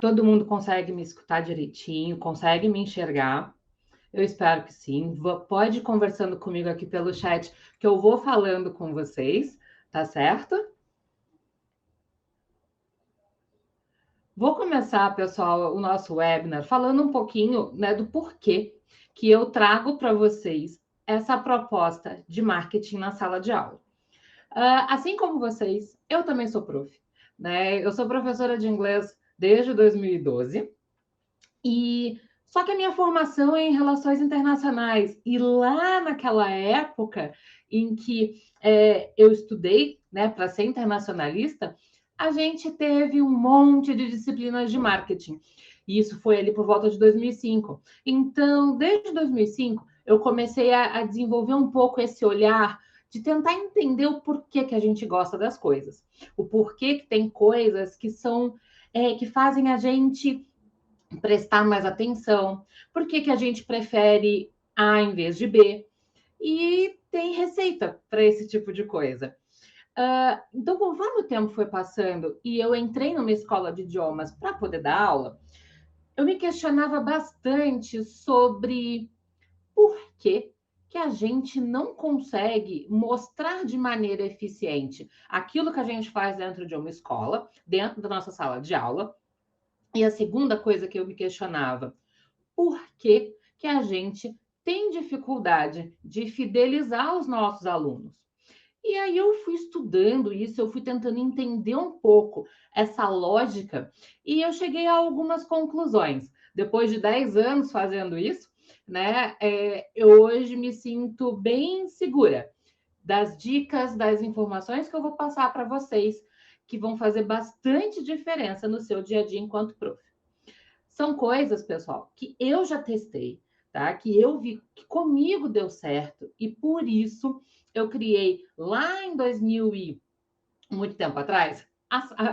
Todo mundo consegue me escutar direitinho, consegue me enxergar? Eu espero que sim. Pode ir conversando comigo aqui pelo chat, que eu vou falando com vocês, tá certo? Vou começar, pessoal, o nosso webinar falando um pouquinho, né, do porquê que eu trago para vocês essa proposta de marketing na sala de aula. Assim como vocês, eu também sou prof, né? Eu sou professora de inglês desde 2012 e só que a minha formação é em relações internacionais e lá naquela época em que eu estudei, né, para ser internacionalista, a gente teve um monte de disciplinas de marketing. E isso foi ali por volta de 2005. Então, desde 2005, eu comecei a desenvolver um pouco esse olhar de tentar entender o porquê que a gente gosta das coisas. O porquê que tem coisas que são que fazem a gente prestar mais atenção, por que a gente prefere A em vez de B, e tem receita para esse tipo de coisa. Então, conforme o tempo foi passando e eu entrei numa escola de idiomas para poder dar aula, eu me questionava bastante sobre por que a gente não consegue mostrar de maneira eficiente aquilo que a gente faz dentro de uma escola, dentro da nossa sala de aula. E a segunda coisa que eu me questionava, por que que a gente tem dificuldade de fidelizar os nossos alunos? E aí eu fui estudando isso, eu fui tentando entender um pouco essa lógica e eu cheguei a algumas conclusões. Depois de 10 anos fazendo isso, né, eu hoje me sinto bem segura das dicas, das informações que eu vou passar para vocês, que vão fazer bastante diferença no seu dia a dia enquanto prof. São coisas, pessoal, que eu já testei, tá? Que eu vi que comigo deu certo e por isso eu criei lá em 2000 e muito tempo atrás,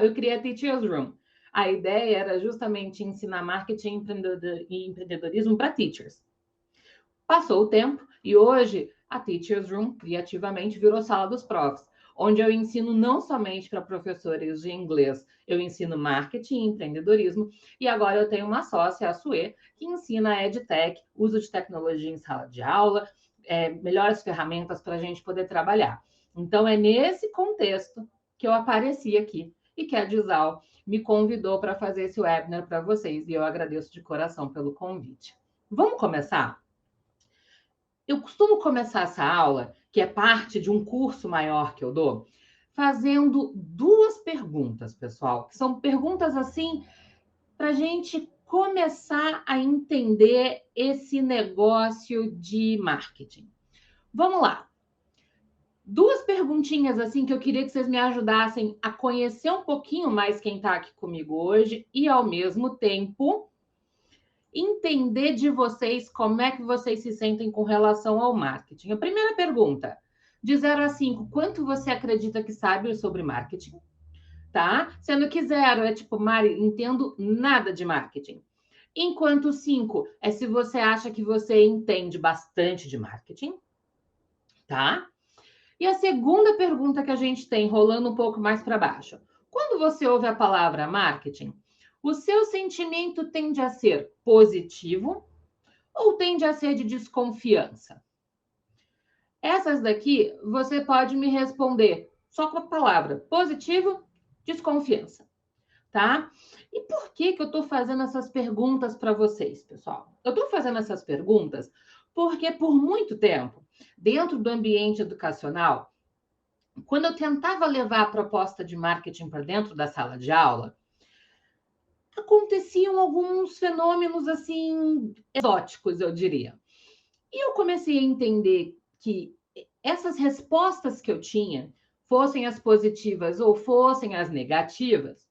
eu criei a Teachers Room. A ideia era justamente ensinar marketing e empreendedorismo para teachers. Passou o tempo e hoje a Teachers Room criativamente virou sala dos profs, onde eu ensino não somente para professores de inglês, eu ensino marketing e empreendedorismo, e agora eu tenho uma sócia, a Sue, que ensina EdTech, uso de tecnologia em sala de aula, melhores ferramentas para a gente poder trabalhar. Então, é nesse contexto que eu apareci aqui e que a Dizal me convidou para fazer esse webinar para vocês, e eu agradeço de coração pelo convite. Vamos começar? Eu costumo começar essa aula, que é parte de um curso maior que eu dou, fazendo duas perguntas, pessoal, que são perguntas assim para a gente começar a entender esse negócio de marketing. Vamos lá. Duas perguntinhas assim que eu queria que vocês me ajudassem a conhecer um pouquinho mais quem está aqui comigo hoje e, ao mesmo tempo, entender de vocês como é que vocês se sentem com relação ao marketing. A primeira pergunta, de 0 a 5, quanto você acredita que sabe sobre marketing? Tá? Sendo que 0 é tipo, Mari, entendo nada de marketing. Enquanto 5 é se você acha que você entende bastante de marketing, tá? E a segunda pergunta que a gente tem, rolando um pouco mais para baixo. Quando você ouve a palavra marketing, o seu sentimento tende a ser positivo ou tende a ser de desconfiança? Essas daqui você pode me responder só com a palavra positivo, desconfiança, tá? E por que eu estou fazendo essas perguntas para vocês, pessoal? Eu estou fazendo essas perguntas porque por muito tempo, dentro do ambiente educacional, quando eu tentava levar a proposta de marketing para dentro da sala de aula, aconteciam alguns fenômenos assim exóticos, eu diria. E eu comecei a entender que essas respostas que eu tinha, fossem as positivas ou fossem as negativas,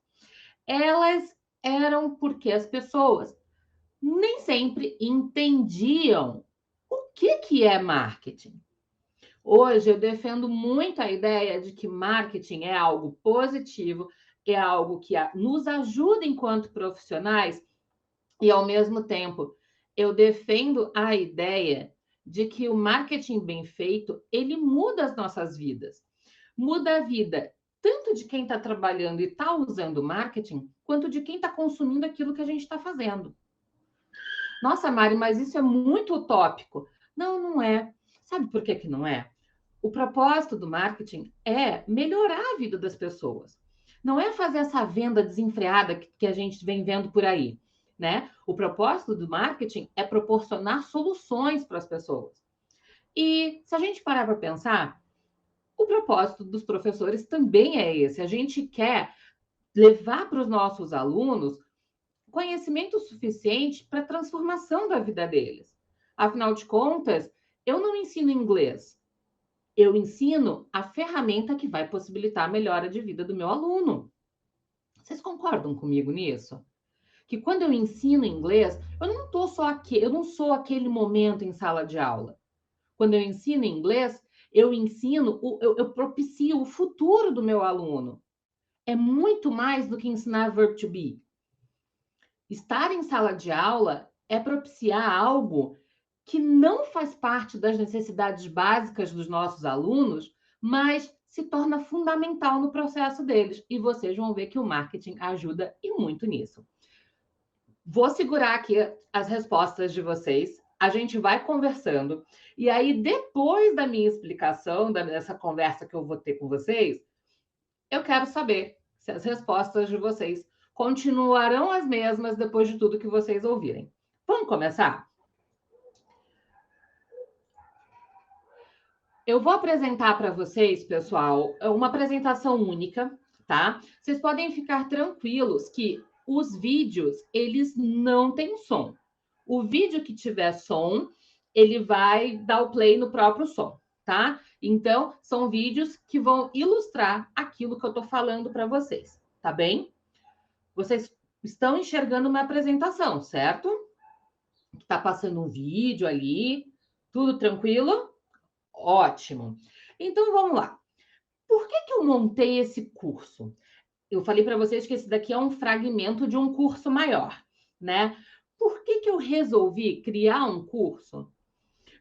elas eram porque as pessoas nem sempre entendiam o que é marketing. Hoje eu defendo muito a ideia de que marketing é algo positivo, é algo que nos ajuda enquanto profissionais e, ao mesmo tempo, eu defendo a ideia de que o marketing bem feito, ele muda as nossas vidas. Muda a vida tanto de quem está trabalhando e está usando marketing, quanto de quem está consumindo aquilo que a gente está fazendo. Nossa, Mari, mas isso é muito utópico. Não, não é. Sabe por que que não é? O propósito do marketing é melhorar a vida das pessoas. Não é fazer essa venda desenfreada que a gente vem vendo por aí, né? O propósito do marketing é proporcionar soluções para as pessoas. E se a gente parar para pensar, o propósito dos professores também é esse. A gente quer levar para os nossos alunos conhecimento suficiente para a transformação da vida deles. Afinal de contas, eu não ensino inglês, eu ensino a ferramenta que vai possibilitar a melhora de vida do meu aluno. Vocês concordam comigo nisso? Que quando eu ensino inglês, eu não tô só aqui, eu não sou aquele momento em sala de aula. Quando eu ensino inglês, eu propicio o futuro do meu aluno. É muito mais do que ensinar verb to be. Estar em sala de aula é propiciar algo que não faz parte das necessidades básicas dos nossos alunos, mas se torna fundamental no processo deles. E vocês vão ver que o marketing ajuda e muito nisso. Vou segurar aqui as respostas de vocês. A gente vai conversando. E aí, depois da minha explicação, dessa conversa que eu vou ter com vocês, eu quero saber se as respostas de vocês continuarão as mesmas depois de tudo que vocês ouvirem. Vamos começar? Eu vou apresentar para vocês, pessoal, uma apresentação única, tá? Vocês podem ficar tranquilos que os vídeos, eles não têm som. O vídeo que tiver som, ele vai dar o play no próprio som, tá? Então, são vídeos que vão ilustrar aquilo que eu estou falando para vocês, tá bem? Vocês estão enxergando uma apresentação, certo? Está passando um vídeo ali, tudo tranquilo? Ótimo. Então, vamos lá. Por que eu montei esse curso? Eu falei para vocês que esse daqui é um fragmento de um curso maior, né? Por que eu resolvi criar um curso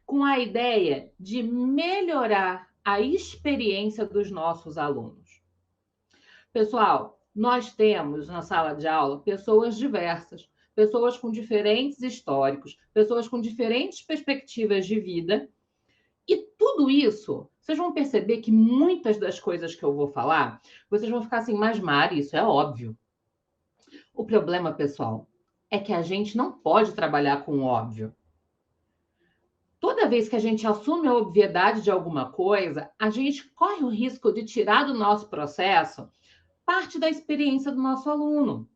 com a ideia de melhorar a experiência dos nossos alunos? Pessoal, nós temos na sala de aula pessoas diversas, pessoas com diferentes históricos, pessoas com diferentes perspectivas de vida. E tudo isso, vocês vão perceber que muitas das coisas que eu vou falar, vocês vão ficar assim, mas Mari, isso é óbvio. O problema, pessoal, é que a gente não pode trabalhar com o óbvio. Toda vez que a gente assume a obviedade de alguma coisa, a gente corre o risco de tirar do nosso processo parte da experiência do nosso aluno.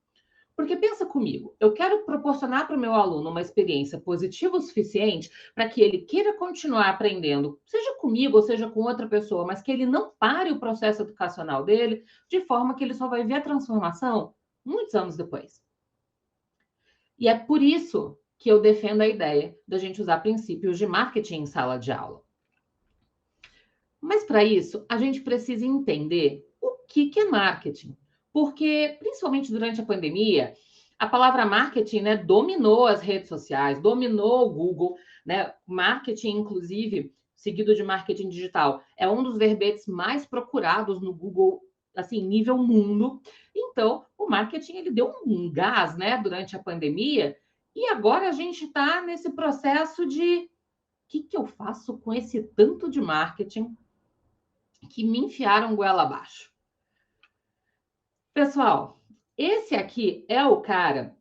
Porque pensa comigo, eu quero proporcionar para o meu aluno uma experiência positiva o suficiente para que ele queira continuar aprendendo, seja comigo ou seja com outra pessoa, mas que ele não pare o processo educacional dele de forma que ele só vai ver a transformação muitos anos depois. E é por isso que eu defendo a ideia da gente usar princípios de marketing em sala de aula. Mas para isso, a gente precisa entender o que é marketing. Porque, principalmente durante a pandemia, a palavra marketing, né, dominou as redes sociais, dominou o Google, né? Marketing, inclusive, seguido de marketing digital, é um dos verbetes mais procurados no Google, assim, nível mundo. Então, o marketing, ele deu um gás, né, durante a pandemia, e agora a gente está nesse processo de o que eu faço com esse tanto de marketing que me enfiaram goela abaixo? Pessoal, esse aqui é o cara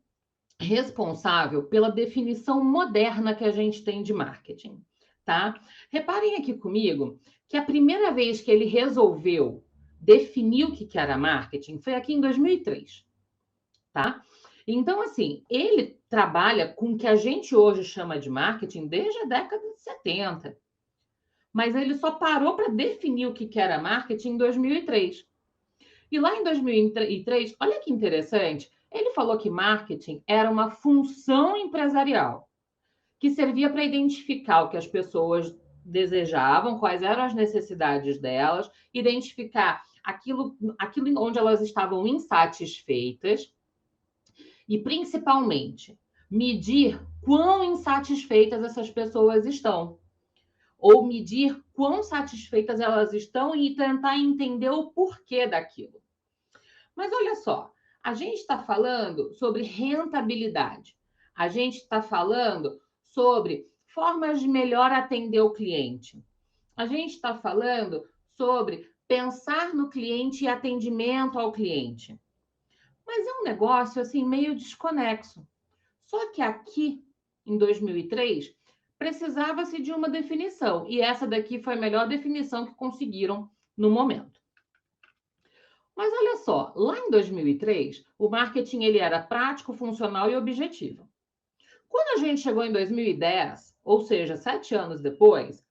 responsável pela definição moderna que a gente tem de marketing, tá? Reparem aqui comigo que a primeira vez que ele resolveu definir o que era marketing foi aqui em 2003, tá? Então, assim, ele trabalha com o que a gente hoje chama de marketing desde a década de 70. Mas ele só parou para definir o que era marketing em 2003. E lá em 2003, olha que interessante, ele falou que marketing era uma função empresarial que servia para identificar o que as pessoas desejavam, quais eram as necessidades delas, identificar aquilo onde elas estavam insatisfeitas e, principalmente, medir quão insatisfeitas essas pessoas estão, ou medir quão satisfeitas elas estão e tentar entender o porquê daquilo. Mas olha só, a gente está falando sobre rentabilidade, a gente está falando sobre formas de melhor atender o cliente, a gente está falando sobre pensar no cliente e atendimento ao cliente. Mas é um negócio assim meio desconexo. Só que aqui, em 2003, precisava-se de uma definição, e essa daqui foi a melhor definição que conseguiram no momento. Mas olha só, lá em 2003, o marketing ele era prático, funcional e objetivo. Quando a gente chegou em 2010, ou seja, 7 anos depois,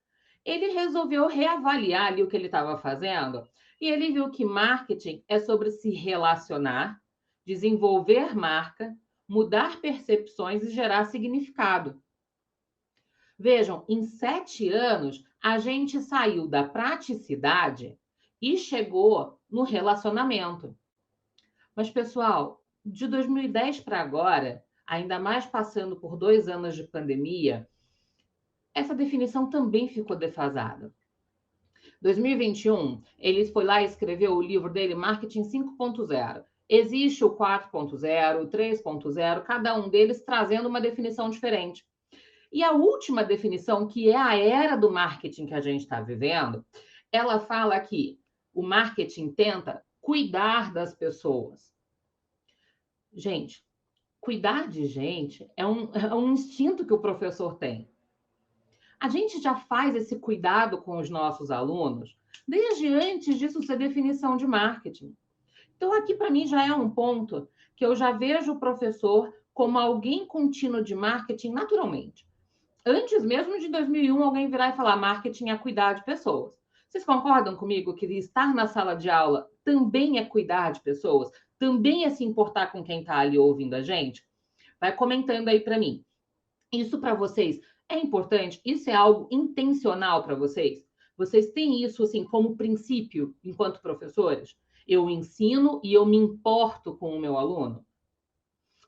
ele resolveu reavaliar ali o que ele estava fazendo e ele viu que marketing é sobre se relacionar, desenvolver marca, mudar percepções e gerar significado. Vejam, em 7 anos, a gente saiu da praticidade e chegou no relacionamento. Mas, pessoal, de 2010 para agora, ainda mais passando por 2 anos de pandemia, essa definição também ficou defasada. 2021, ele foi lá e escreveu o livro dele, Marketing 5.0. Existe o 4.0, o 3.0, cada um deles trazendo uma definição diferente. E a última definição, que é a era do marketing que a gente está vivendo, ela fala que o marketing tenta cuidar das pessoas. Gente, cuidar de gente é um instinto que o professor tem. A gente já faz esse cuidado com os nossos alunos desde antes disso ser definição de marketing. Então, aqui para mim já é um ponto que eu já vejo o professor como alguém contínuo de marketing naturalmente. Antes mesmo de 2001, alguém virar e falar marketing é cuidar de pessoas. Vocês concordam comigo que estar na sala de aula também é cuidar de pessoas? Também é se importar com quem está ali ouvindo a gente? Vai comentando aí para mim. Isso para vocês é importante? Isso é algo intencional para vocês? Vocês têm isso assim como princípio enquanto professores? Eu ensino e eu me importo com o meu aluno?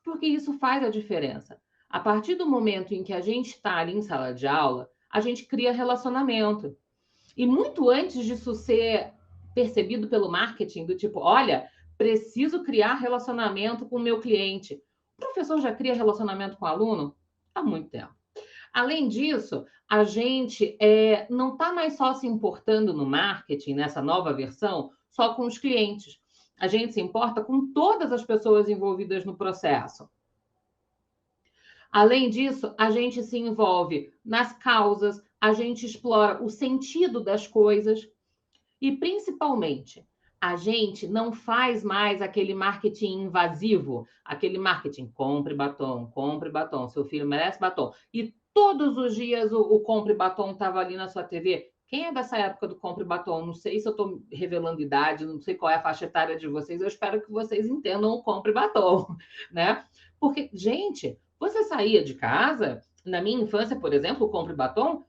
Porque isso faz a diferença. A partir do momento em que a gente está ali em sala de aula, a gente cria relacionamento. E muito antes disso ser percebido pelo marketing, do tipo, olha, preciso criar relacionamento com o meu cliente. O professor já cria relacionamento com o aluno há muito tempo. Além disso, a gente não está mais só se importando no marketing, nessa nova versão, só com os clientes. A gente se importa com todas as pessoas envolvidas no processo. Além disso, a gente se envolve nas causas, a gente explora o sentido das coisas e, principalmente, a gente não faz mais aquele marketing invasivo, aquele marketing compre batom, seu filho merece batom. E todos os dias o compre batom estava ali na sua TV. Quem é dessa época do compre batom? Não sei se eu estou revelando idade, não sei qual é a faixa etária de vocês, eu espero que vocês entendam o compre batom, né? Porque, gente, você saía de casa, na minha infância, por exemplo, o compre batom,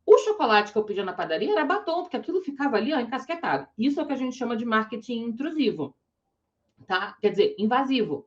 o chocolate que eu pedia na padaria era batom, porque aquilo ficava ali, ó, encasquetado. Isso é o que a gente chama de marketing intrusivo, tá? Quer dizer, invasivo.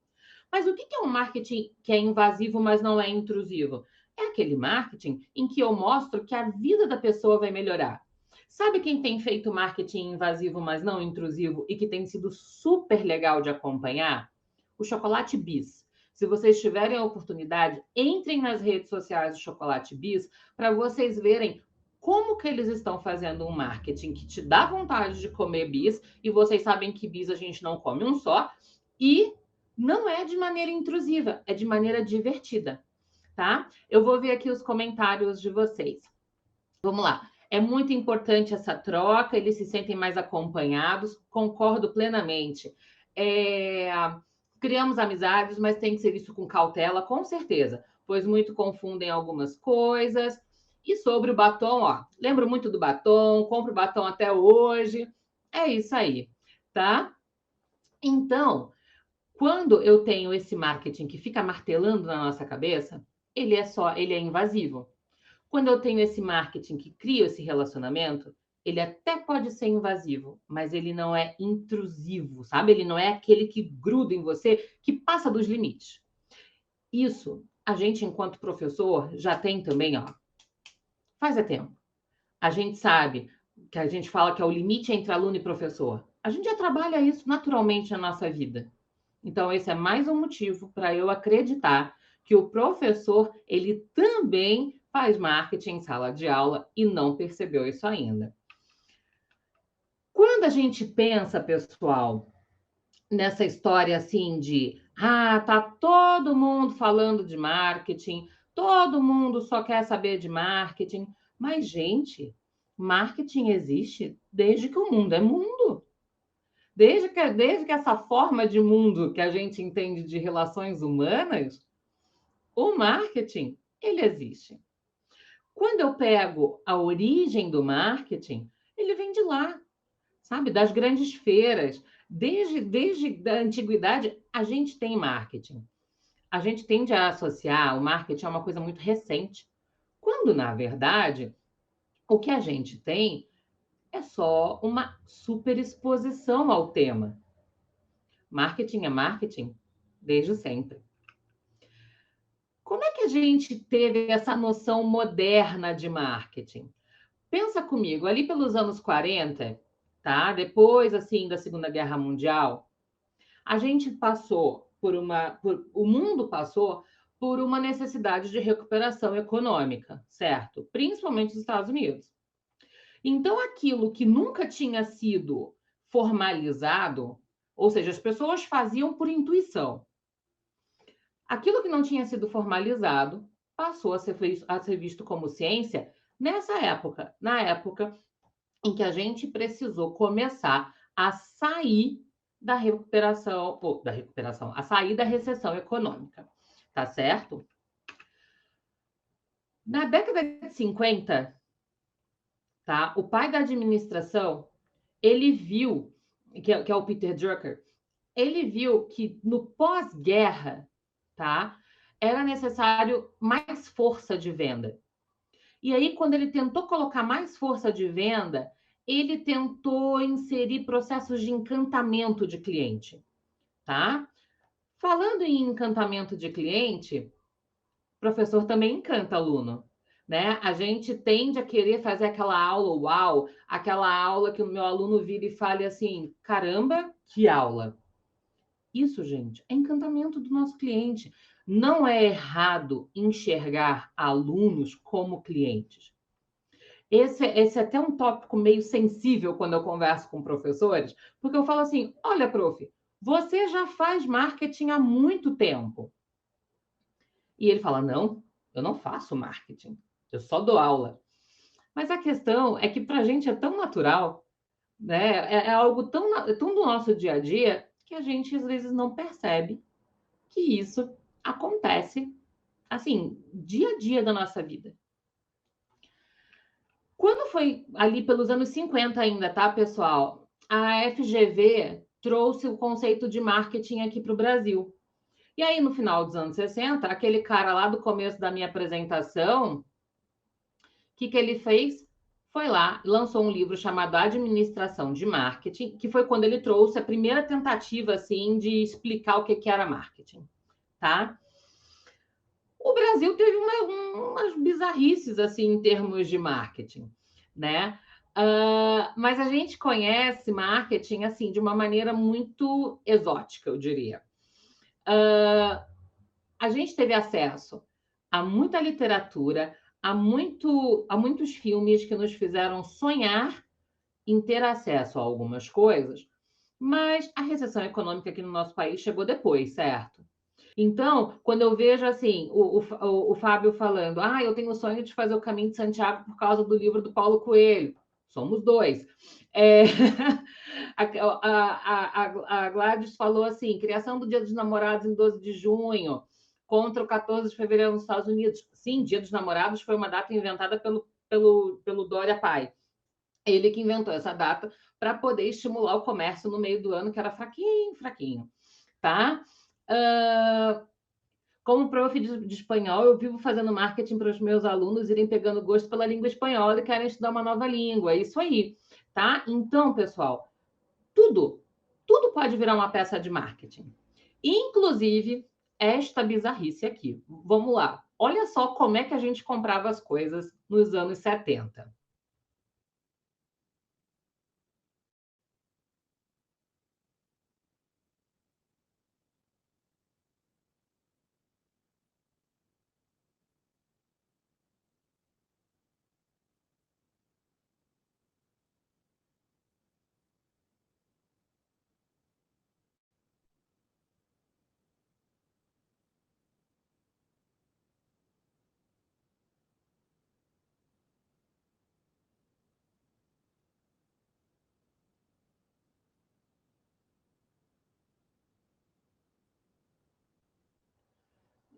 Mas o que é um marketing que é invasivo, mas não é intrusivo? É aquele marketing em que eu mostro que a vida da pessoa vai melhorar. Sabe quem tem feito marketing invasivo, mas não intrusivo, e que tem sido super legal de acompanhar? O Chocolate Bis. Se vocês tiverem a oportunidade, entrem nas redes sociais do Chocolate Bis para vocês verem como que eles estão fazendo um marketing que te dá vontade de comer bis, e vocês sabem que bis a gente não come um só, e não é de maneira intrusiva, é de maneira divertida, tá? Eu vou ver aqui os comentários de vocês. Vamos lá. É muito importante essa troca, eles se sentem mais acompanhados, concordo plenamente. Criamos amizades, mas tem que ser visto com cautela, com certeza, pois muito confundem algumas coisas. E sobre o batom, ó, lembro muito do batom, compro batom até hoje. É isso aí, tá? Então, quando eu tenho esse marketing que fica martelando na nossa cabeça, ele é invasivo. Quando eu tenho esse marketing que cria esse relacionamento, ele até pode ser invasivo, mas ele não é intrusivo, sabe? Ele não é aquele que gruda em você, que passa dos limites. Isso, a gente, enquanto professor, já tem também, ó, faz tempo. A gente sabe que a gente fala que é o limite entre aluno e professor. A gente já trabalha isso naturalmente na nossa vida. Então, esse é mais um motivo para eu acreditar que o professor, ele também faz marketing em sala de aula e não percebeu isso ainda. Quando a gente pensa, pessoal, nessa história assim de tá todo mundo falando de marketing, todo mundo só quer saber de marketing, mas gente, marketing existe desde que o mundo é mundo. Desde que essa forma de mundo que a gente entende de relações humanas, o marketing, ele existe. Quando eu pego a origem do marketing, ele vem de lá, sabe? Das grandes feiras. Desde a antiguidade, a gente tem marketing. A gente tende a associar o marketing a uma coisa muito recente, quando, na verdade, o que a gente tem é só uma superexposição ao tema. Marketing é marketing desde sempre. Como é que a gente teve essa noção moderna de marketing? Pensa comigo, ali pelos anos 40, tá? Depois, assim, da Segunda Guerra Mundial, a gente passou o mundo passou por uma necessidade de recuperação econômica, certo? Principalmente os Estados Unidos. Então, aquilo que nunca tinha sido formalizado, ou seja, as pessoas faziam por intuição. Aquilo que não tinha sido formalizado passou a ser visto como ciência nessa época, na época em que a gente precisou começar a sair a sair da recessão econômica, tá certo? Na década de 50, tá? O pai da administração, ele viu, que é o Peter Drucker, ele viu que no pós-guerra, tá? Era necessário mais força de venda. E aí, quando ele tentou colocar mais força de venda, ele tentou inserir processos de encantamento de cliente, tá? Falando em encantamento de cliente, o professor também encanta aluno, né? A gente tende a querer fazer aquela aula uau, aquela aula que o meu aluno vira e fale assim, caramba, que aula! Isso, gente, é encantamento do nosso cliente. Não é errado enxergar alunos como clientes. Esse é até um tópico meio sensível quando eu converso com professores, porque eu falo assim: olha, prof, você já faz marketing há muito tempo. E ele fala: não, eu não faço marketing, eu só dou aula. Mas a questão é que para a gente é tão natural, né? É algo tão do nosso dia a dia que a gente às vezes não percebe que isso acontece assim, dia a dia da nossa vida. Quando foi ali pelos anos 50 ainda, tá, pessoal? A FGV trouxe o conceito de marketing aqui para o Brasil. E aí, no final dos anos 60, aquele cara lá do começo da minha apresentação, o que ele fez? Foi lá, lançou um livro chamado Administração de Marketing, que foi quando ele trouxe a primeira tentativa, assim, de explicar o que era marketing, tá? O Brasil teve umas bizarrices, assim, em termos de marketing, né? Mas a gente conhece marketing, assim, de uma maneira muito exótica, eu diria. A gente teve acesso a muita literatura, a muitos filmes que nos fizeram sonhar em ter acesso a algumas coisas, mas a recessão econômica aqui no nosso país chegou depois, certo? Então, quando eu vejo assim, o Fábio falando, eu tenho o sonho de fazer o Caminho de Santiago por causa do livro do Paulo Coelho. Somos dois. A Gladys falou assim, criação do Dia dos Namorados em 12 de junho, contra o 14 de fevereiro nos Estados Unidos. Sim, Dia dos Namorados foi uma data inventada pelo Dória Pai. Ele que inventou essa data para poder estimular o comércio no meio do ano, que era fraquinho, tá? Como prof de espanhol, eu vivo fazendo marketing para os meus alunos irem pegando gosto pela língua espanhola e querem estudar uma nova língua. É isso aí, tá? Então, pessoal, tudo pode virar uma peça de marketing. Inclusive, esta bizarrice aqui. Vamos lá. Olha só como é que a gente comprava as coisas nos anos 70.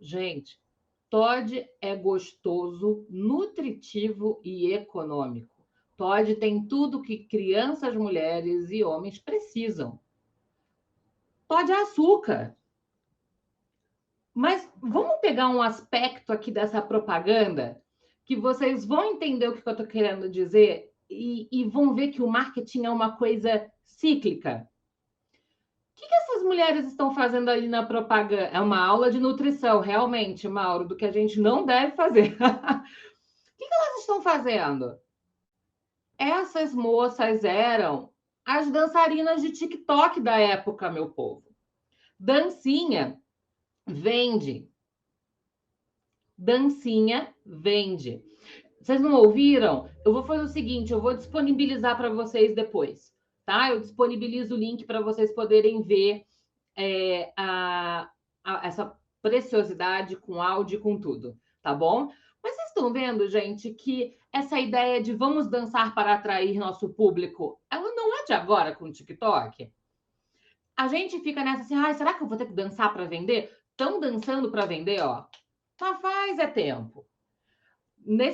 Gente, Toddy é gostoso, nutritivo e econômico. Toddy tem tudo que crianças, mulheres e homens precisam. Toddy é açúcar. Mas vamos pegar um aspecto aqui dessa propaganda que vocês vão entender o que eu estou querendo dizer e vão ver que o marketing é uma coisa cíclica. O que essas mulheres estão fazendo ali na propaganda? É uma aula de nutrição, realmente, Mauro, do que a gente não deve fazer. O que elas estão fazendo? Essas moças eram as dançarinas de TikTok da época, meu povo. Dancinha vende. Dancinha vende. Vocês não ouviram? Eu vou fazer o seguinte, eu vou disponibilizar para vocês depois, tá? Eu disponibilizo o link para vocês poderem ver essa preciosidade com áudio e com tudo, tá bom? Mas vocês estão vendo, gente, que essa ideia de vamos dançar para atrair nosso público, ela não é de agora com o TikTok? A gente fica nessa assim, ai, será que eu vou ter que dançar para vender? Estão dançando para vender, ó. Só faz tempo.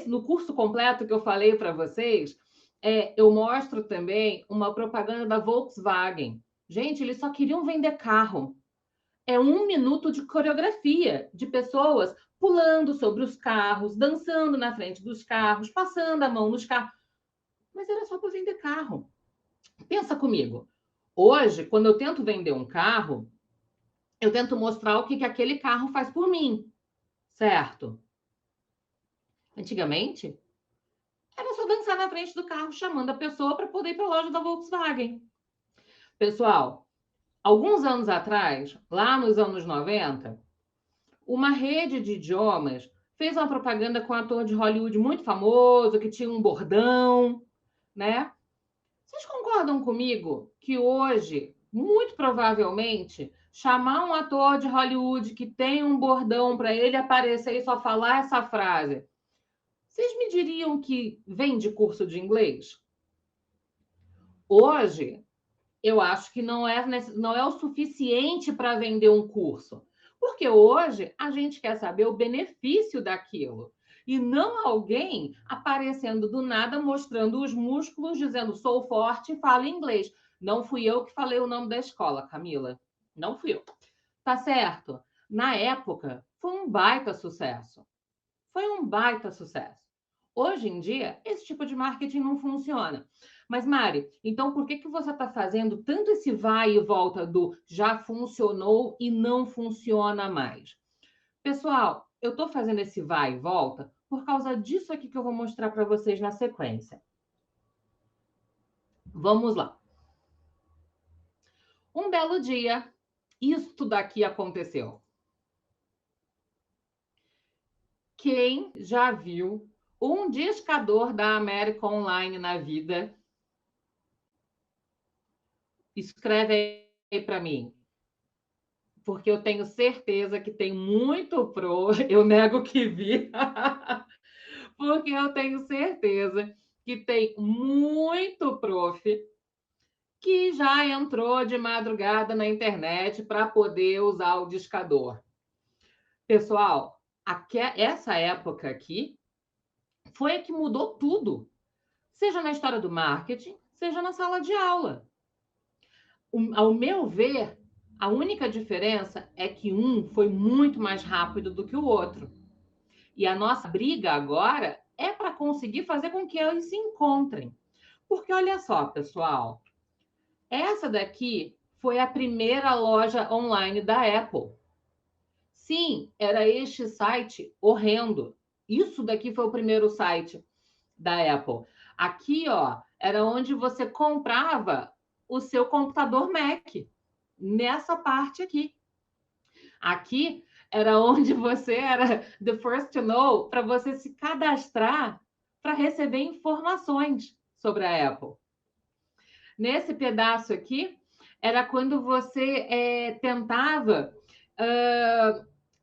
No curso completo que eu falei para vocês, eu mostro também uma propaganda da Volkswagen. Gente, eles só queriam vender carro. É 1 minuto de coreografia de pessoas pulando sobre os carros, dançando na frente dos carros, passando a mão nos carros. Mas era só para vender carro. Pensa comigo. Hoje, quando eu tento vender um carro, eu tento mostrar o que aquele carro faz por mim, certo? Antigamente, era só dançar na frente do carro, chamando a pessoa para poder ir para a loja da Volkswagen. Pessoal, alguns anos atrás, lá nos anos 90, uma rede de idiomas fez uma propaganda com um ator de Hollywood muito famoso, que tinha um bordão, né? Vocês concordam comigo que hoje, muito provavelmente, chamar um ator de Hollywood que tem um bordão para ele aparecer e só falar essa frase, vocês me diriam que vem de curso de inglês? Hoje, eu acho que não é o suficiente para vender um curso. Porque hoje a gente quer saber o benefício daquilo. E não alguém aparecendo do nada, mostrando os músculos, dizendo sou forte e falo inglês. Não fui eu que falei o nome da escola, Camila. Não fui eu. Tá certo? Na época, foi um baita sucesso. Foi um baita sucesso. Hoje em dia, esse tipo de marketing não funciona. Mas, Mari, então por que você está fazendo tanto esse vai e volta do já funcionou e não funciona mais? Pessoal, eu estou fazendo esse vai e volta por causa disso aqui que eu vou mostrar para vocês na sequência. Vamos lá. Um belo dia, isto daqui aconteceu. Quem já viu um discador da América Online na vida? Escreve aí para mim, porque eu tenho certeza que tem muito pro, eu nego que vi, porque eu tenho certeza que tem muito prof que já entrou de madrugada na internet para poder usar o discador. Pessoal, essa época aqui foi a que mudou tudo, seja na história do marketing, seja na sala de aula. Ao meu ver, a única diferença é que um foi muito mais rápido do que o outro. E a nossa briga agora é para conseguir fazer com que eles se encontrem. Porque olha só, pessoal, essa daqui foi a primeira loja online da Apple. Sim, era este site horrendo. Isso daqui foi o primeiro site da Apple. Aqui, ó, era onde você comprava o seu computador Mac. Nessa parte aqui. Aqui era onde você era the first to know para você se cadastrar para receber informações sobre a Apple. Nesse pedaço aqui era quando você tentava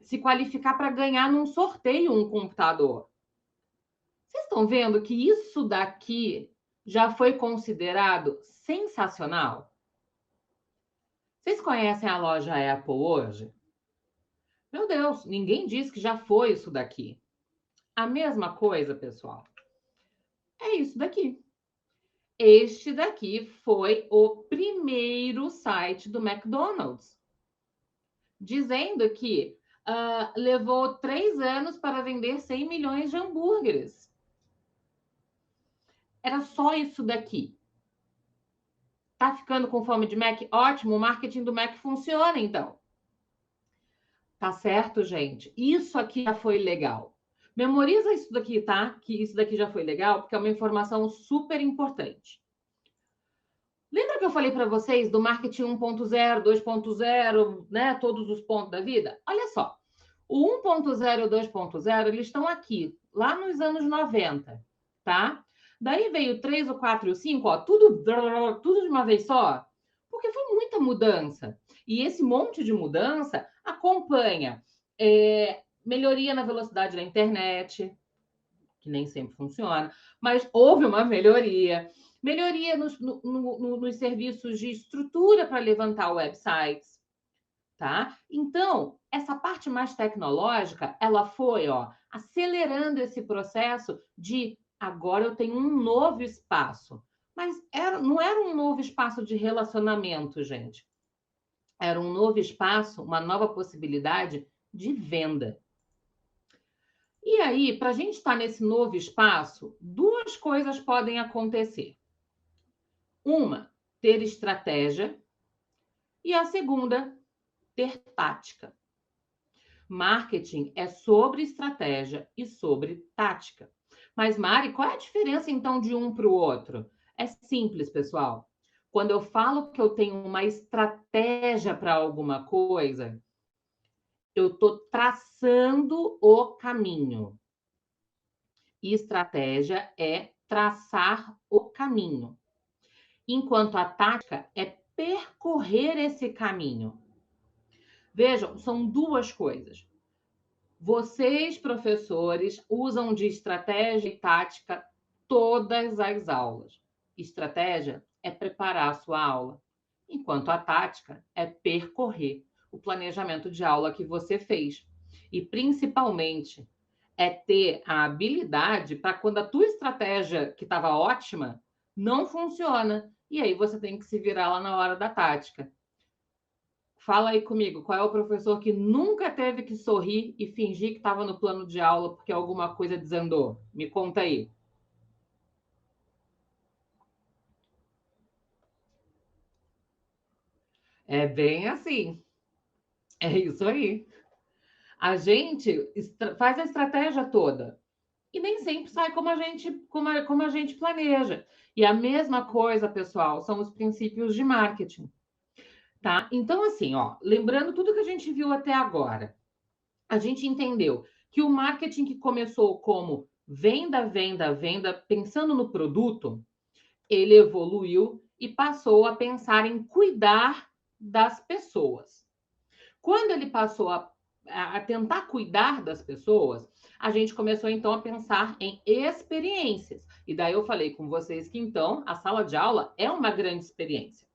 se qualificar para ganhar num sorteio um computador. Vocês estão vendo que isso daqui já foi considerado sensacional? Vocês conhecem a loja Apple hoje? Meu Deus, ninguém disse que já foi isso daqui. A mesma coisa, pessoal, é isso daqui. Este daqui foi o primeiro site do McDonald's, dizendo que levou 3 anos para vender 100 milhões de hambúrgueres. Era só isso daqui. Tá ficando com fome de Mac? Ótimo, o marketing do Mac funciona, então. Tá certo, gente? Isso aqui já foi legal. Memoriza isso daqui, tá? Que isso daqui já foi legal, porque é uma informação super importante. Lembra que eu falei para vocês do marketing 1.0, 2.0, né? Todos os pontos da vida? Olha só. O 1.0 e o 2.0, eles estão aqui, lá nos anos 90, tá? Daí veio o 3, o 4 e o 5, ó, tudo de uma vez só, porque foi muita mudança. E esse monte de mudança acompanha melhoria na velocidade da internet, que nem sempre funciona, mas houve uma melhoria. Melhoria nos serviços de estrutura para levantar websites, tá? Então, essa parte mais tecnológica, ela foi, ó, acelerando esse processo de agora eu tenho um novo espaço. Mas não era um novo espaço de relacionamento, gente. Era um novo espaço, uma nova possibilidade de venda. E aí, para a gente estar nesse novo espaço, duas coisas podem acontecer. Uma, ter estratégia, e a segunda, ter tática. Marketing é sobre estratégia e sobre tática. Mas, Mari, qual é a diferença então de um para o outro? É simples, pessoal. Quando eu falo que eu tenho uma estratégia para alguma coisa, eu estou traçando o caminho. E estratégia é traçar o caminho. Enquanto a tática é percorrer esse caminho. Vejam, são duas coisas. Vocês, professores, usam de estratégia e tática todas as aulas. Estratégia é preparar a sua aula, enquanto a tática é percorrer o planejamento de aula que você fez. E, principalmente, é ter a habilidade para quando a tua estratégia, que estava ótima, não funciona. E aí você tem que se virar lá na hora da tática. Fala aí comigo, qual é o professor que nunca teve que sorrir e fingir que estava no plano de aula porque alguma coisa desandou? Me conta aí. É bem assim. É isso aí. A gente faz a estratégia toda e nem sempre sai como a gente planeja. E a mesma coisa, pessoal, são os princípios de marketing, tá? Então, assim, ó, lembrando tudo que a gente viu até agora, a gente entendeu que o marketing que começou como venda, venda, venda, pensando no produto, ele evoluiu e passou a pensar em cuidar das pessoas. Quando ele passou a tentar cuidar das pessoas, a gente começou então a pensar em experiências. E daí eu falei com vocês que então a sala de aula é uma grande experiência.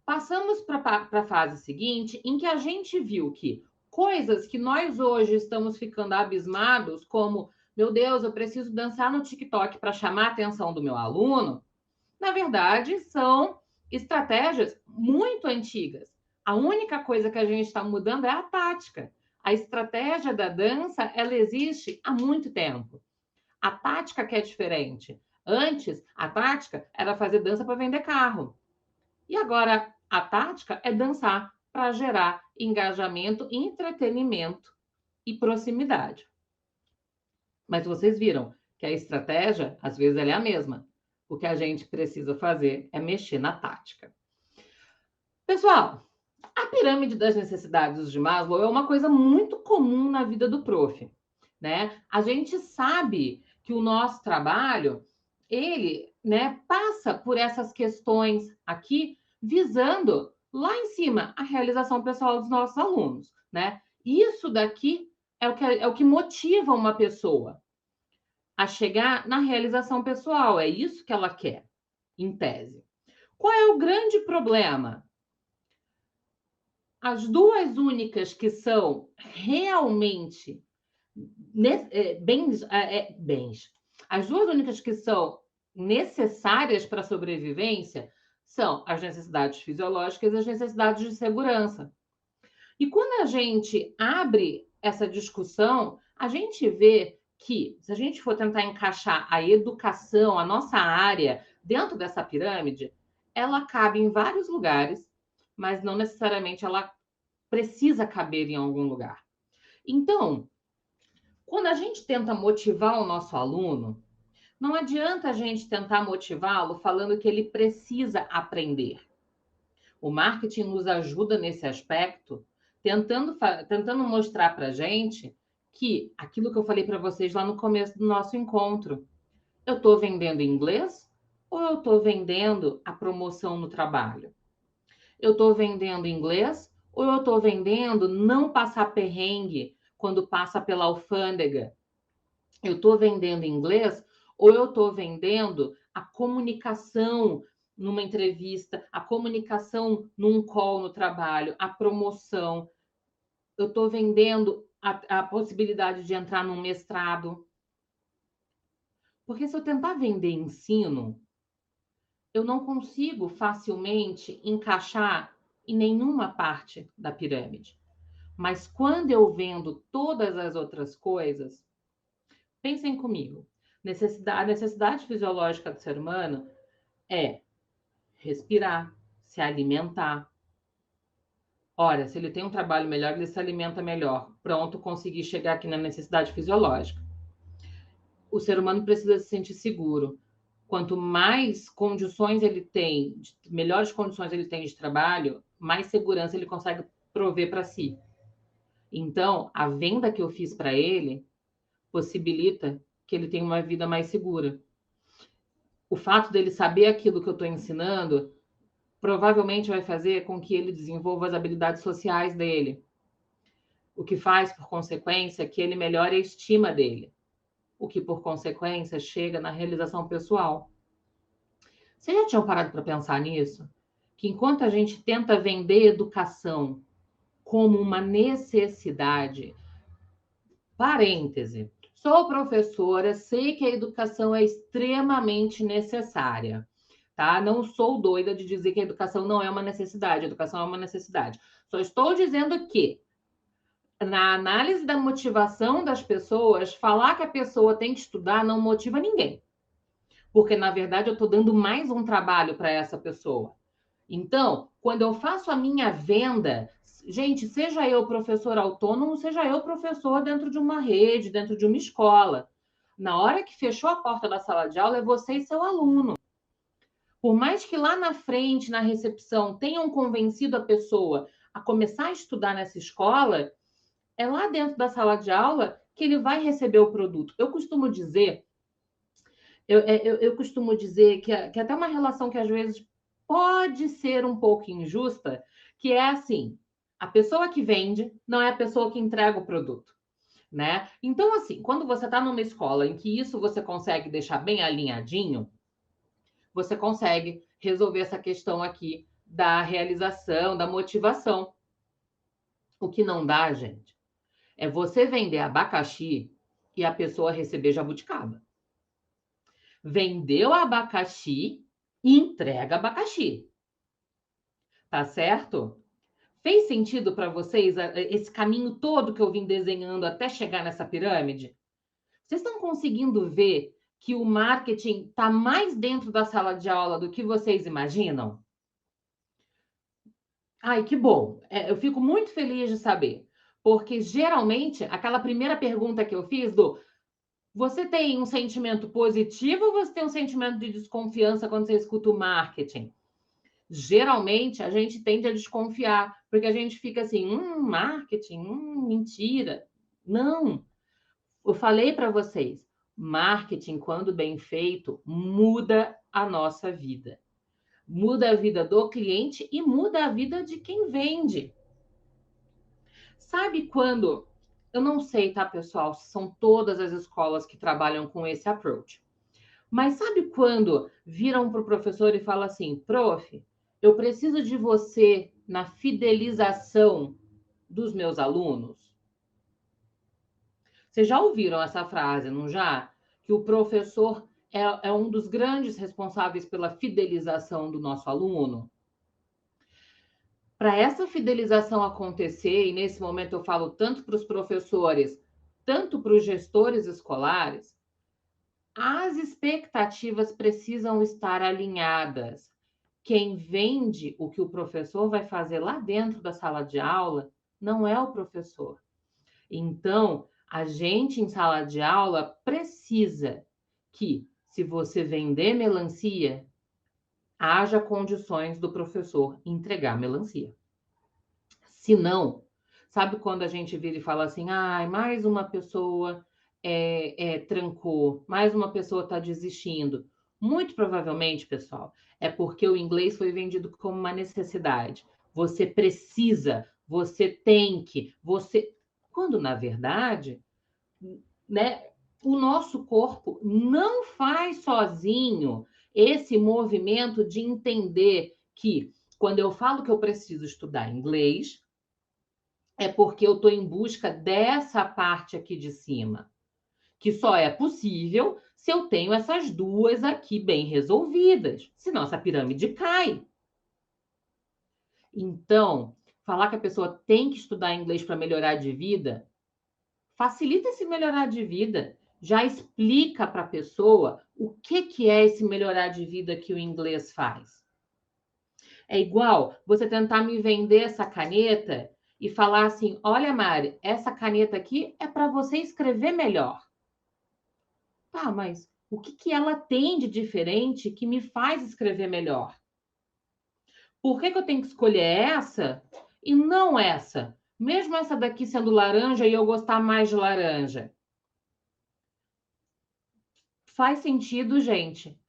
Passamos para a fase seguinte, em que a gente viu que coisas que nós hoje estamos ficando abismados, como, meu Deus, eu preciso dançar no TikTok para chamar a atenção do meu aluno, na verdade, são estratégias muito antigas. A única coisa que a gente está mudando é a tática. A estratégia da dança, ela existe há muito tempo. A tática que é diferente. Antes, a tática era fazer dança para vender carro. E agora, a tática é dançar para gerar engajamento, entretenimento e proximidade. Mas vocês viram que a estratégia, às vezes, ela é a mesma. O que a gente precisa fazer é mexer na tática. Pessoal, a pirâmide das necessidades de Maslow é uma coisa muito comum na vida do prof, né? A gente sabe que o nosso trabalho, ele, né, passa por essas questões aqui, visando lá em cima a realização pessoal dos nossos alunos, né? Isso daqui é o que motiva uma pessoa a chegar na realização pessoal. É isso que ela quer, em tese. Qual é o grande problema? as duas únicas que são realmente bens, as duas únicas que são necessárias para a sobrevivência são as necessidades fisiológicas e as necessidades de segurança. E quando a gente abre essa discussão, a gente vê que, se a gente for tentar encaixar a educação, a nossa área, dentro dessa pirâmide, ela cabe em vários lugares, mas não necessariamente ela precisa caber em algum lugar. Então, quando a gente tenta motivar o nosso aluno, não adianta a gente tentar motivá-lo falando que ele precisa aprender. O marketing nos ajuda nesse aspecto, tentando mostrar para a gente que aquilo que eu falei para vocês lá no começo do nosso encontro, eu estou vendendo inglês ou eu estou vendendo a promoção no trabalho? Eu estou vendendo inglês ou eu estou vendendo não passar perrengue quando passa pela alfândega? Eu estou vendendo inglês ou eu estou vendendo a comunicação numa entrevista, a comunicação num call no trabalho, a promoção? Eu estou vendendo a possibilidade de entrar num mestrado? Porque se eu tentar vender ensino, eu não consigo facilmente encaixar em nenhuma parte da pirâmide. Mas quando eu vendo todas as outras coisas, pensem comigo, a necessidade fisiológica do ser humano é respirar, se alimentar. Ora, se ele tem um trabalho melhor, ele se alimenta melhor. Pronto, consegui chegar aqui na necessidade fisiológica. O ser humano precisa se sentir seguro. Quanto mais condições ele tem, melhores condições ele tem de trabalho, mais segurança ele consegue prover para si. Então, a venda que eu fiz para ele possibilita que ele tenha uma vida mais segura. O fato dele saber aquilo que eu estou ensinando provavelmente vai fazer com que ele desenvolva as habilidades sociais dele, o que faz, por consequência, que ele melhore a estima dele, o que, por consequência, chega na realização pessoal. Vocês já tinham parado para pensar nisso? Que enquanto a gente tenta vender educação como uma necessidade, parêntese, sou professora, sei que a educação é extremamente necessária, tá? Não sou doida de dizer que a educação não é uma necessidade, a educação é uma necessidade. Só estou dizendo que, na análise da motivação das pessoas, falar que a pessoa tem que estudar não motiva ninguém. Porque, na verdade, eu estou dando mais um trabalho para essa pessoa. Então, quando eu faço a minha venda, gente, seja eu professor autônomo, seja eu professor dentro de uma rede, dentro de uma escola. Na hora que fechou a porta da sala de aula, é você e seu aluno. Por mais que lá na frente, na recepção, tenham convencido a pessoa a começar a estudar nessa escola, é lá dentro da sala de aula que ele vai receber o produto. Eu costumo dizer que até uma relação que às vezes pode ser um pouco injusta, que é assim, a pessoa que vende não é a pessoa que entrega o produto, né? Então, assim, quando você está numa escola em que isso você consegue deixar bem alinhadinho, você consegue resolver essa questão aqui da realização, da motivação. O que não dá, gente, é você vender abacaxi e a pessoa receber jabuticaba. Vendeu abacaxi e entrega abacaxi. Tá certo? Fez sentido para vocês esse caminho todo que eu vim desenhando até chegar nessa pirâmide? Vocês estão conseguindo ver que o marketing está mais dentro da sala de aula do que vocês imaginam? Ai, que bom. Eu fico muito feliz de saber. Porque geralmente aquela primeira pergunta que eu fiz do você tem um sentimento positivo ou você tem um sentimento de desconfiança quando você escuta o marketing? Geralmente a gente tende a desconfiar, porque a gente fica assim, marketing, mentira. Não, eu falei para vocês, marketing, quando bem feito, muda a nossa vida. Muda a vida do cliente e muda a vida de quem vende. Sabe quando? Eu não sei, tá, pessoal, se são todas as escolas que trabalham com esse approach. Mas sabe quando viram para o professor e falam assim, prof, eu preciso de você na fidelização dos meus alunos? Vocês já ouviram essa frase, não já? Que o professor é um dos grandes responsáveis pela fidelização do nosso aluno? Para essa fidelização acontecer, e nesse momento eu falo tanto para os professores, tanto para os gestores escolares, as expectativas precisam estar alinhadas. Quem vende o que o professor vai fazer lá dentro da sala de aula não é o professor. Então, a gente em sala de aula precisa que, se você vender melancia, haja condições do professor entregar melancia. Se não, sabe quando a gente vira e fala assim, mais uma pessoa trancou, mais uma pessoa está desistindo. Muito provavelmente, pessoal, é porque o inglês foi vendido como uma necessidade. Você precisa, você tem que, você... Quando, na verdade, né, o nosso corpo não faz sozinho esse movimento de entender que, quando eu falo que eu preciso estudar inglês, é porque eu estou em busca dessa parte aqui de cima, que só é possível se eu tenho essas duas aqui bem resolvidas, senão essa pirâmide cai. Então, falar que a pessoa tem que estudar inglês para melhorar de vida, facilita esse melhorar de vida. Já explica para a pessoa o que é esse melhorar de vida que o inglês faz. É igual você tentar me vender essa caneta e falar assim, olha, Mari, essa caneta aqui é para você escrever melhor. Tá, mas o que ela tem de diferente que me faz escrever melhor? Por que eu tenho que escolher essa e não essa? Mesmo essa daqui sendo laranja e eu gostar mais de laranja. Faz sentido, gente?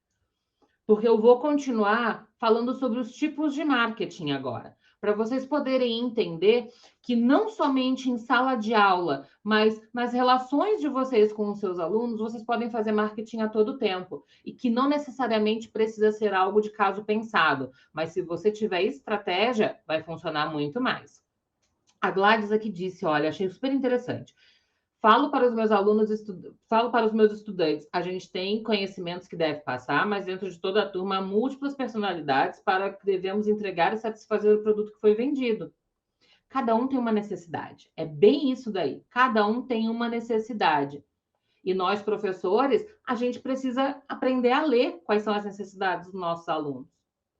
Porque eu vou continuar falando sobre os tipos de marketing agora, para vocês poderem entender que não somente em sala de aula, mas nas relações de vocês com os seus alunos, vocês podem fazer marketing a todo tempo, e que não necessariamente precisa ser algo de caso pensado, mas se você tiver estratégia, vai funcionar muito mais. A Gladys aqui disse, olha, achei super interessante. Falo para os meus alunos, falo para os meus estudantes, a gente tem conhecimentos que deve passar, mas dentro de toda a turma há múltiplas personalidades para que devemos entregar e satisfazer o produto que foi vendido. Cada um tem uma necessidade. É bem isso daí. Cada um tem uma necessidade. E nós, professores, a gente precisa aprender a ler quais são as necessidades dos nossos alunos,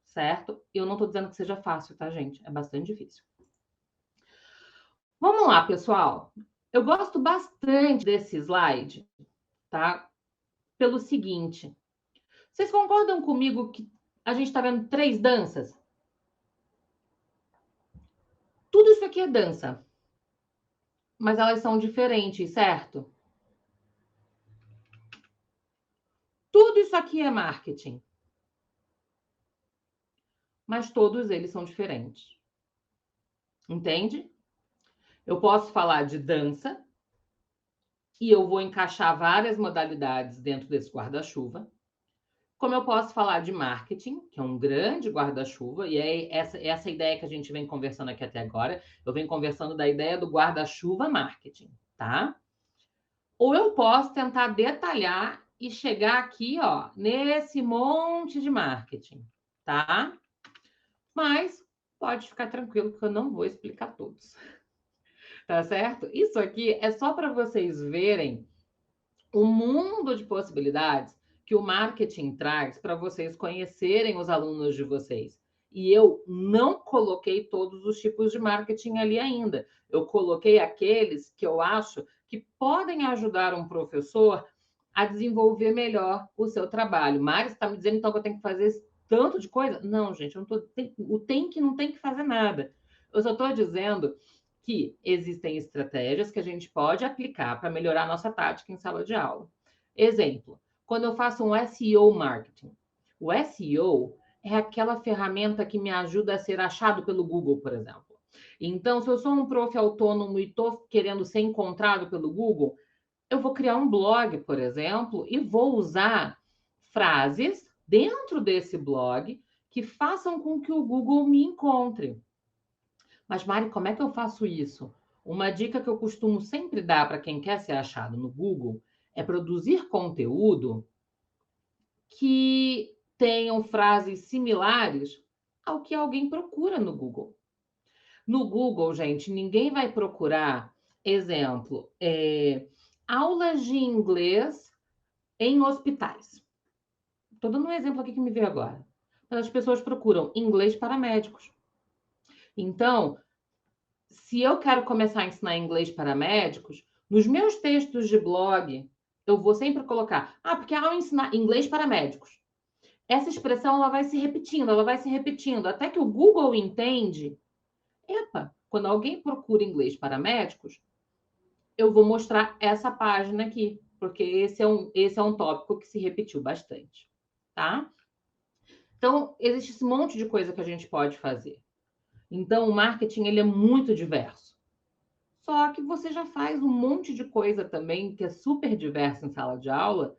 certo? Eu não estou dizendo que seja fácil, tá, gente? É bastante difícil. Vamos lá, pessoal. Eu gosto bastante desse slide, tá? Pelo seguinte, vocês concordam comigo que a gente está vendo 3 danças? Tudo isso aqui é dança, mas elas são diferentes, certo? Tudo isso aqui é marketing, mas todos eles são diferentes. Entende? Eu posso falar de dança e eu vou encaixar várias modalidades dentro desse guarda-chuva. Como eu posso falar de marketing, que é um grande guarda-chuva, e é essa ideia que a gente vem conversando aqui até agora. Eu venho conversando da ideia do guarda-chuva marketing, tá? Ou eu posso tentar detalhar e chegar aqui, ó, nesse monte de marketing, tá? Mas pode ficar tranquilo que eu não vou explicar todos. Tá certo? Isso aqui é só para vocês verem o mundo de possibilidades que o marketing traz para vocês conhecerem os alunos de vocês. E eu não coloquei todos os tipos de marketing ali ainda. Eu coloquei aqueles que eu acho que podem ajudar um professor a desenvolver melhor o seu trabalho. Mari, você está me dizendo então que eu tenho que fazer tanto de coisa? Não, gente, eu não tô, o tem que não tem que fazer nada. Eu só estou dizendo que existem estratégias que a gente pode aplicar para melhorar a nossa tática em sala de aula. Exemplo, quando eu faço um SEO marketing. O SEO é aquela ferramenta que me ajuda a ser achado pelo Google, por exemplo. Então, se eu sou um prof autônomo e estou querendo ser encontrado pelo Google, eu vou criar um blog, por exemplo, e vou usar frases dentro desse blog que façam com que o Google me encontre. Mas, Mari, como é que eu faço isso? Uma dica que eu costumo sempre dar para quem quer ser achado no Google é produzir conteúdo que tenham frases similares ao que alguém procura no Google. No Google, gente, ninguém vai procurar, exemplo, aulas de inglês em hospitais. Estou dando um exemplo aqui que me veio agora. Mas as pessoas procuram inglês para médicos. Então, se eu quero começar a ensinar inglês para médicos, nos meus textos de blog, eu vou sempre colocar, porque ao ensinar inglês para médicos, essa expressão ela vai se repetindo, até que o Google entende. Epa, quando alguém procura inglês para médicos, eu vou mostrar essa página aqui, porque esse é um tópico que se repetiu bastante, tá? Então, existe esse monte de coisa que a gente pode fazer. Então, o marketing ele é muito diverso. Só que você já faz um monte de coisa também que é super diversa em sala de aula,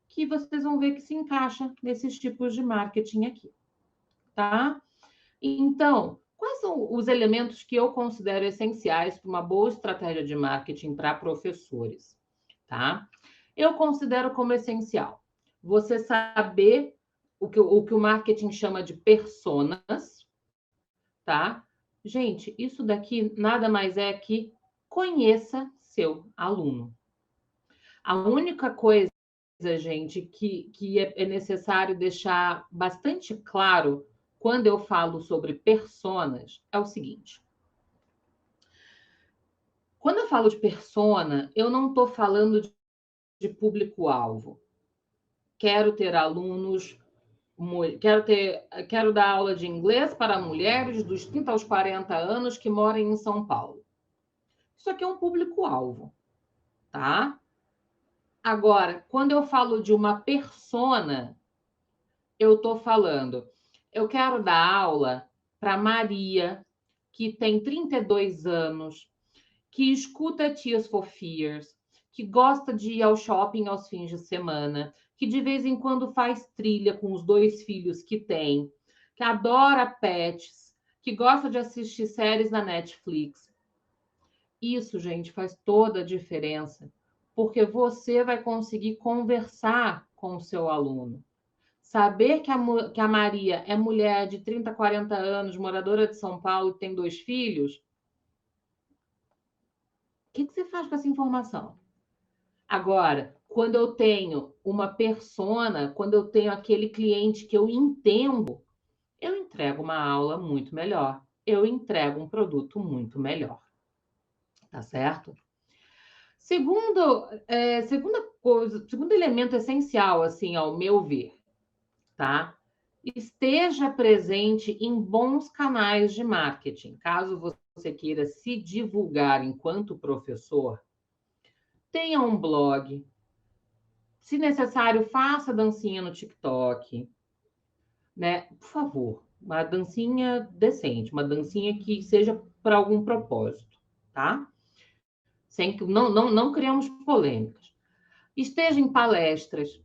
que vocês vão ver que se encaixa nesses tipos de marketing aqui, tá? Então, quais são os elementos que eu considero essenciais para uma boa estratégia de marketing para professores, tá? Eu considero como essencial você saber o que o marketing chama de personas, tá? Gente, isso daqui nada mais é que conheça seu aluno. A única coisa, gente, que é necessário deixar bastante claro quando eu falo sobre personas é o seguinte. Quando eu falo de persona, eu não estou falando de público-alvo. Quero ter alunos, quero dar aula de inglês para mulheres dos 30 aos 40 anos que moram em São Paulo. Isso aqui é um público-alvo, tá? Agora, quando eu falo de uma persona, eu estou falando, eu quero dar aula para Maria, que tem 32 anos, que escuta Tears for Fears, que gosta de ir ao shopping aos fins de semana, que de vez em quando faz trilha com os 2 filhos que tem, que adora pets, que gosta de assistir séries na Netflix. Isso, gente, faz toda a diferença, porque você vai conseguir conversar com o seu aluno. Saber que a Maria é mulher de 30, 40 anos, moradora de São Paulo, tem 2 filhos, o que você faz com essa informação? Agora, quando eu tenho uma persona, quando eu tenho aquele cliente que eu entendo, eu entrego uma aula muito melhor, eu entrego um produto muito melhor. Tá certo? Segundo elemento essencial, assim, ao meu ver, tá? Esteja presente em bons canais de marketing. Caso você queira se divulgar enquanto professor, tenha um blog. Se necessário, faça dancinha no TikTok, né? Por favor, uma dancinha decente, uma dancinha que seja para algum propósito, tá? Sem que não criamos polêmicas. Esteja em palestras,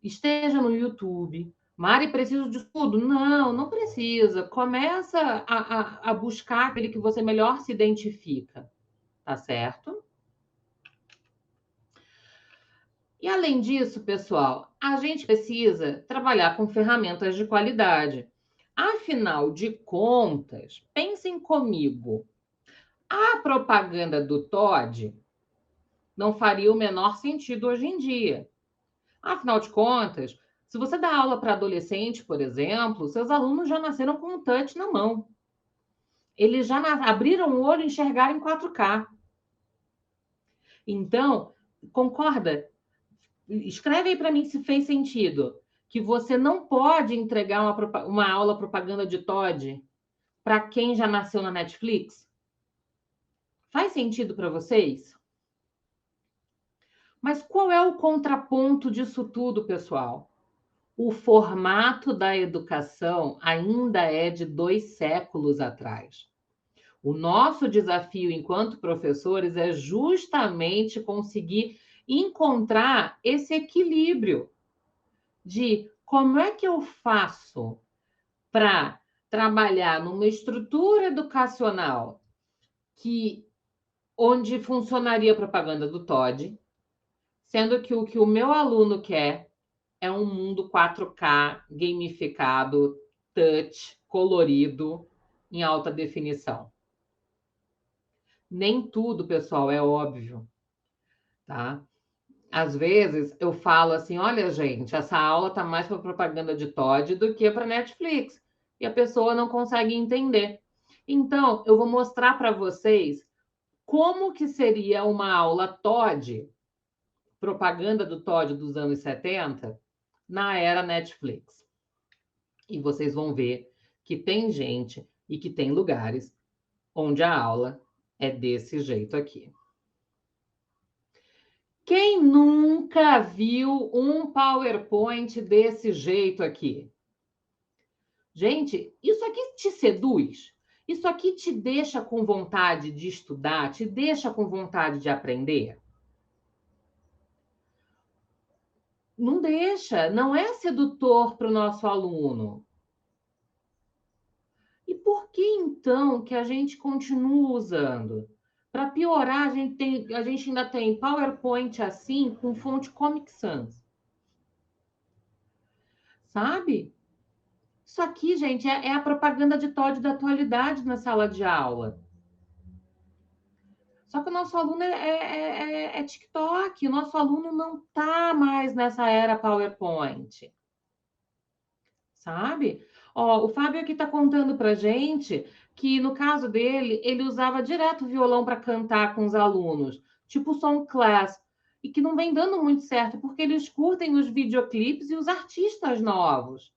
esteja no YouTube. Mari, preciso de tudo? Não precisa. Começa a buscar aquele que você melhor se identifica, tá certo? E além disso, pessoal, a gente precisa trabalhar com ferramentas de qualidade. Afinal de contas, pensem comigo, a propaganda do Todd não faria o menor sentido hoje em dia. Afinal de contas, se você dá aula para adolescente, por exemplo, seus alunos já nasceram com um touch na mão. Eles já abriram o olho e enxergaram em 4K. Então, concorda? Escreve aí para mim se fez sentido. Que você não pode entregar uma aula propaganda de Todd para quem já nasceu na Netflix? Faz sentido para vocês? Mas qual é o contraponto disso tudo, pessoal? O formato da educação ainda é de 2 séculos atrás. O nosso desafio enquanto professores é justamente conseguir encontrar esse equilíbrio de como é que eu faço para trabalhar numa estrutura educacional onde funcionaria a propaganda do Todd, sendo que o que o meu aluno quer é um mundo 4K, gamificado, touch, colorido, em alta definição. Nem tudo, pessoal, é óbvio, tá? Às vezes eu falo assim, olha, gente, essa aula tá mais para propaganda de Todd do que para Netflix. E a pessoa não consegue entender. Então, eu vou mostrar para vocês como que seria uma aula Todd, propaganda do Todd dos anos 70, na era Netflix. E vocês vão ver que tem gente e que tem lugares onde a aula é desse jeito aqui. Quem nunca viu um PowerPoint desse jeito aqui? Gente, isso aqui te seduz? Isso aqui te deixa com vontade de estudar? Te deixa com vontade de aprender? Não deixa, não é sedutor para o nosso aluno. E por que então que a gente continua usando? Para piorar, a gente ainda tem PowerPoint assim com fonte Comic Sans. Sabe? Isso aqui, gente, é a propaganda de Todd da atualidade na sala de aula. Só que o nosso aluno é TikTok, o nosso aluno não está mais nessa era PowerPoint. Sabe? Ó, o Fábio aqui está contando para gente que, no caso dele, ele usava direto o violão para cantar com os alunos, tipo Song Class, e que não vem dando muito certo, porque eles curtem os videoclipes e os artistas novos.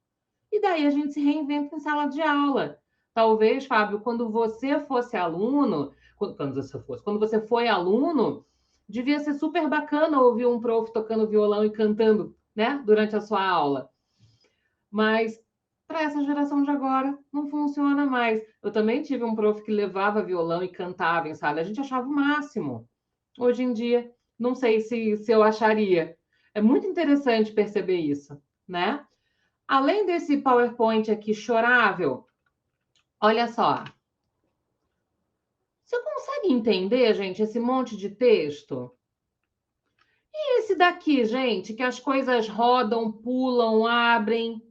E daí a gente se reinventa em sala de aula. Talvez, Fábio, quando você fosse aluno, quando você foi aluno, devia ser super bacana ouvir um prof tocando violão e cantando, né, durante a sua aula. Mas para essa geração de agora não funciona mais. Eu também tive um prof que levava violão e cantava em sala. A gente achava o máximo. Hoje em dia, não sei se eu acharia. É muito interessante perceber isso, né? Além desse PowerPoint aqui chorável, olha só. Você consegue entender, gente, esse monte de texto? E esse daqui, gente, que as coisas rodam, pulam, abrem?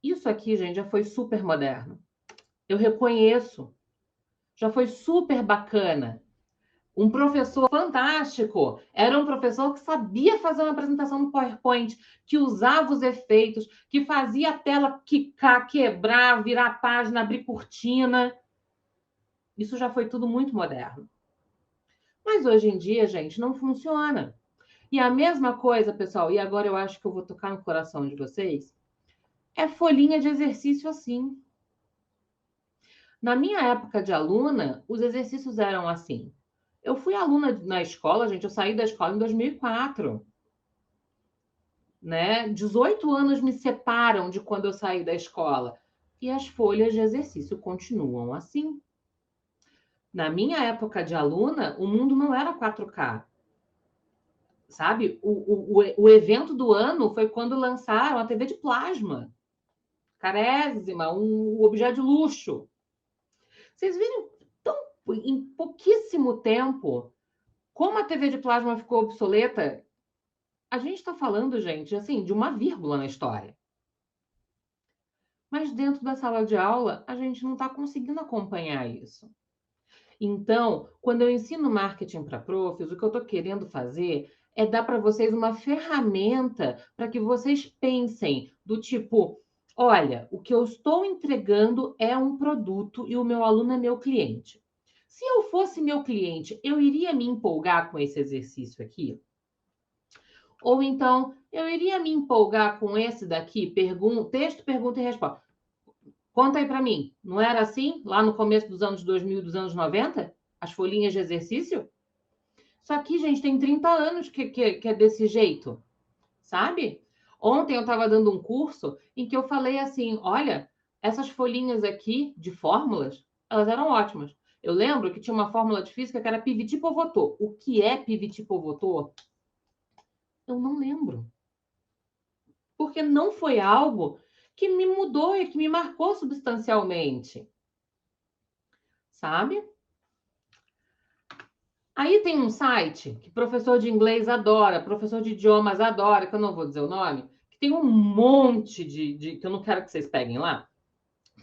Isso aqui, gente, já foi super moderno. Eu reconheço. Já foi super bacana. Um professor fantástico. Era um professor que sabia fazer uma apresentação no PowerPoint, que usava os efeitos, que fazia a tela quicar, quebrar, virar página, abrir cortina. Isso já foi tudo muito moderno. Mas hoje em dia, gente, não funciona. E a mesma coisa, pessoal, e agora eu acho que eu vou tocar no coração de vocês, é folhinha de exercício assim. Na minha época de aluna, os exercícios eram assim. Eu fui aluna na escola, gente, eu saí da escola em 2004. Né? 18 anos me separam de quando eu saí da escola. E as folhas de exercício continuam assim. Na minha época de aluna, o mundo não era 4K. Sabe? O evento do ano foi quando lançaram a TV de plasma. Carésima, um objeto de luxo. Vocês viram em pouquíssimo tempo como a TV de plasma ficou obsoleta? A gente está falando, gente, assim, de uma vírgula na história. Mas dentro da sala de aula, a gente não está conseguindo acompanhar isso. Então, quando eu ensino marketing para profs, o que eu estou querendo fazer é dar para vocês uma ferramenta para que vocês pensem do tipo, olha, o que eu estou entregando é um produto e o meu aluno é meu cliente. Se eu fosse meu cliente, eu iria me empolgar com esse exercício aqui? Ou então, eu iria me empolgar com esse daqui, texto, pergunta e resposta. Conta aí para mim, não era assim lá no começo dos anos 2000, dos anos 90? As folhinhas de exercício? Isso aqui, gente, tem 30 anos que é desse jeito, sabe? Ontem eu estava dando um curso em que eu falei assim, olha, essas folhinhas aqui de fórmulas, elas eram ótimas. Eu lembro que tinha uma fórmula de física que era Pivot-Povotot. O que é Pivot-Povotot? Eu não lembro. Porque não foi algo que me mudou e que me marcou substancialmente, sabe? Aí tem um site que professor de inglês adora, professor de idiomas adora, que eu não vou dizer o nome, que tem um monte que eu não quero que vocês peguem lá,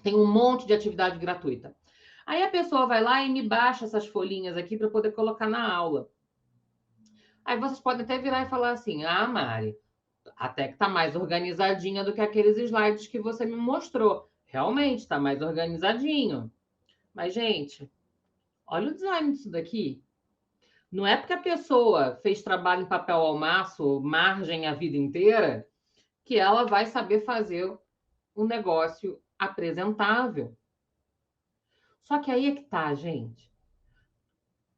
tem um monte de atividade gratuita. Aí a pessoa vai lá e me baixa essas folhinhas aqui para poder colocar na aula. Aí vocês podem até virar e falar assim: ah, Mari, até que está mais organizadinha do que aqueles slides que você me mostrou. Realmente está mais organizadinho. Mas, gente, olha o design disso daqui. Não é porque a pessoa fez trabalho em papel almaço, margem a vida inteira, que ela vai saber fazer um negócio apresentável. Só que aí é que tá, gente.